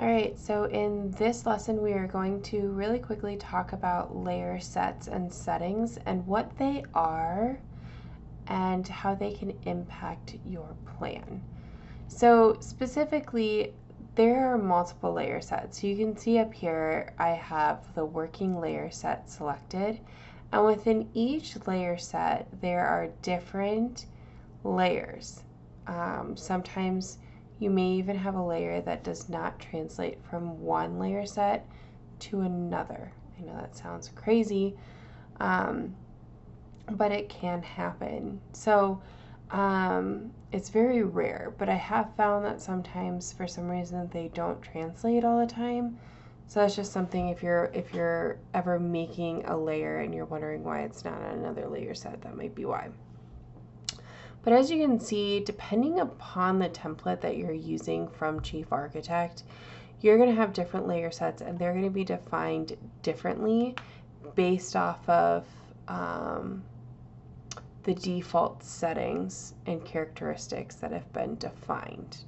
All right, so in this lesson, we are going to really quickly talk about layer sets and settings and what they are and how they can impact your plan. So specifically, there are multiple layer sets. So you can see up here, I have the working layer set selected, and within each layer set, there are different layers. Sometimes you may even have a layer that does not translate from one layer set to another. I know that sounds crazy, but it can happen. So it's very rare, but I have found that sometimes for some reason they don't translate all the time. So that's just something if you're ever making a layer and you're wondering why it's not on another layer set, that might be why. But as you can see, depending upon the template that you're using from Chief Architect, you're going to have different layer sets and they're going to be defined differently based off of the default settings and characteristics that have been defined.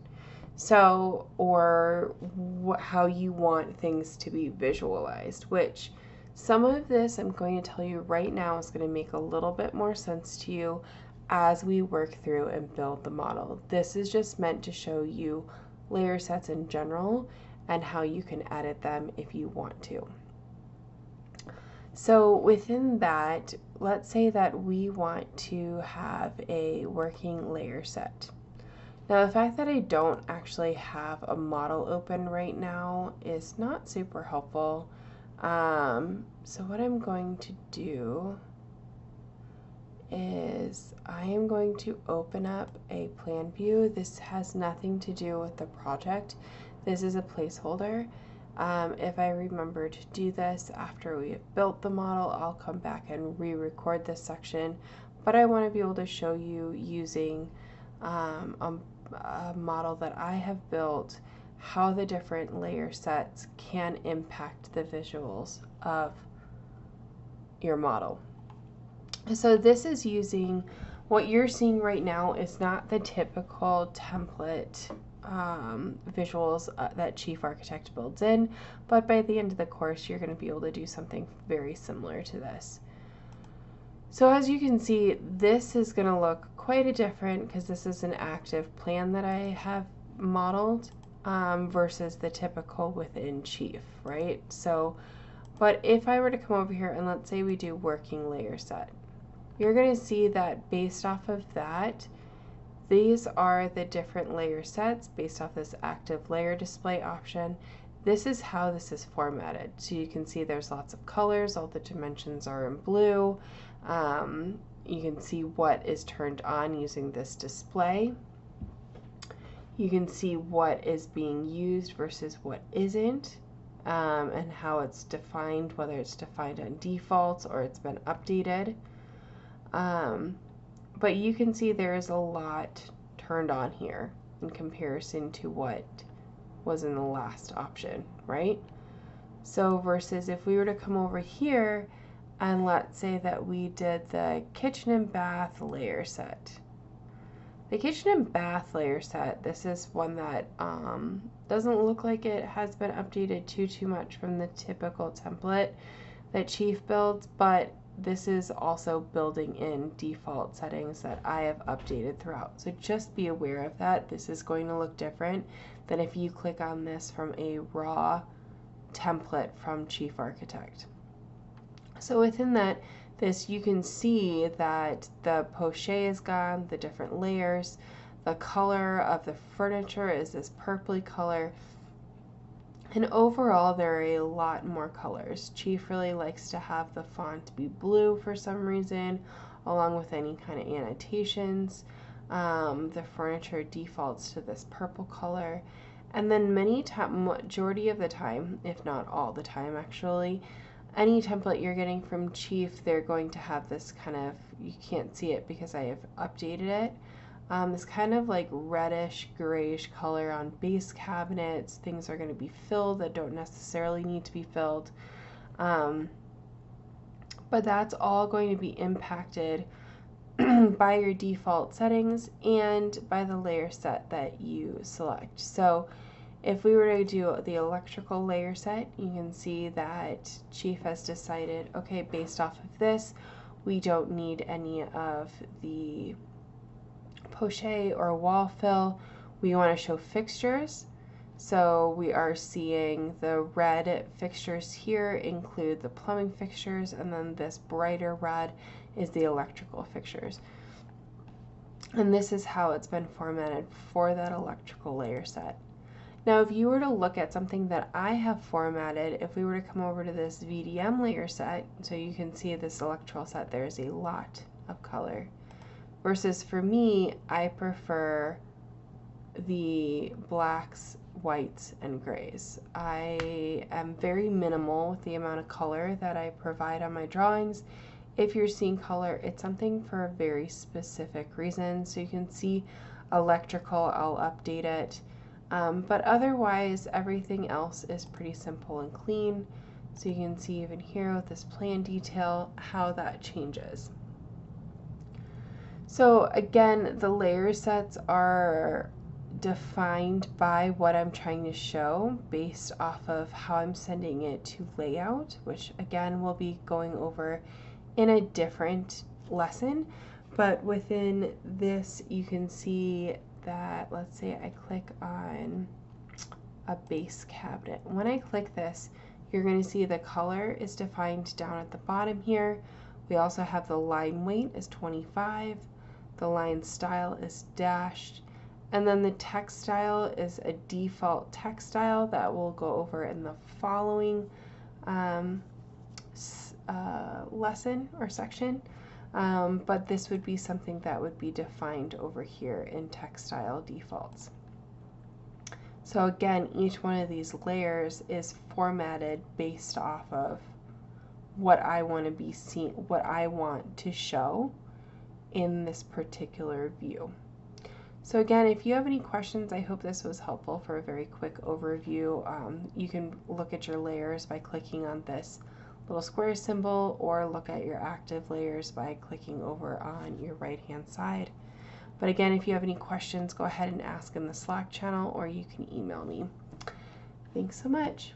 So, or how you want things to be visualized, which some of this I'm going to tell you right now is going to make a little bit more sense to you as we work through and build the model. This is just meant to show you layer sets in general and how you can edit them if you want to. So within that, let's say that we want to have a working layer set. Now the fact that I don't actually have a model open right now is not super helpful. So what I'm going to do is I am going to open up a plan view. This has nothing to do with the project. This is a placeholder. If I remember to do this after we have built the model, I'll come back and re-record this section, but I want to be able to show you using a model that I have built how the different layer sets can impact the visuals of your model. So this is using, what you're seeing right now is not the typical template visuals that Chief Architect builds in, but by the end of the course you're going to be able to do something very similar to this. So as you can see, this is going to look quite a different because this is an active plan that I have modeled versus the typical within Chief, right? So, but if I were to come over here and let's say we do working layer set, you're going to see that based off of that, these are the different layer sets based off this active layer display option. This is how this is formatted. So you can see there's lots of colors, all the dimensions are in blue. You can see what is turned on using this display. You can see what is being used versus what isn't, and how it's defined, whether it's defined on default or it's been updated. But you can see there is a lot turned on here in comparison to what was in the last option, right? So versus if we were to come over here and let's say that we did the kitchen and bath layer set. The kitchen and bath layer set, this is one that doesn't look like it has been updated too much from the typical template that Chief builds, but this is also building in default settings that I have updated throughout. So just be aware of that. This is going to look different than if you click on this from a raw template from Chief Architect. So within that, this you can see that the poche is gone, the different layers, the color of the furniture is this purpley color. And overall, there are a lot more colors. Chief really likes to have the font be blue for some reason, along with any kind of annotations. The furniture defaults to this purple color. And then majority of the time, if not all the time actually, any template you're getting from Chief, they're going to have this kind of, you can't see it because I have updated it, this kind of like reddish grayish color on base cabinets. Things are going to be filled that don't necessarily need to be filled, but that's all going to be impacted by your default settings and by the layer set that you select. So If we were to do the electrical layer set, you can see that Chief has decided, okay, based off of this, we don't need any of the pochette or wall fill. We want to show fixtures. So we are seeing the red fixtures here include the plumbing fixtures, and then this brighter red is the electrical fixtures. And this is how it's been formatted for that electrical layer set. Now, if you were to look at something that I have formatted, if we were to come over to this VDM layer set, so you can see this electrical set, there's a lot of color. Versus for me, I prefer the blacks, whites, and grays. I am very minimal with the amount of color that I provide on my drawings. If you're seeing color, it's something for a very specific reason. So you can see electrical, I'll update it. But otherwise, everything else is pretty simple and clean. So you can see even here with this plan detail, how that changes. So again, the layer sets are defined by what I'm trying to show based off of how I'm sending it to layout, which again, we'll be going over in a different lesson. But within this, you can see that, let's say I click on a base cabinet. When I click this, you're going to see the color is defined down at the bottom here. We also have the line weight is 25, the line style is dashed, and then the text style is a default text style that we'll go over in the following lesson or section. But this would be something that would be defined over here in text style defaults. So again, each one of these layers is formatted based off of what I want to be seen, what I want to show in this particular view. So again, if you have any questions, I hope this was helpful for a very quick overview. You can look at your layers by clicking on this little square symbol, or look at your active layers by clicking over on your right hand side. But again, if you have any questions, go ahead and ask in the Slack channel, or you can email me. Thanks so much.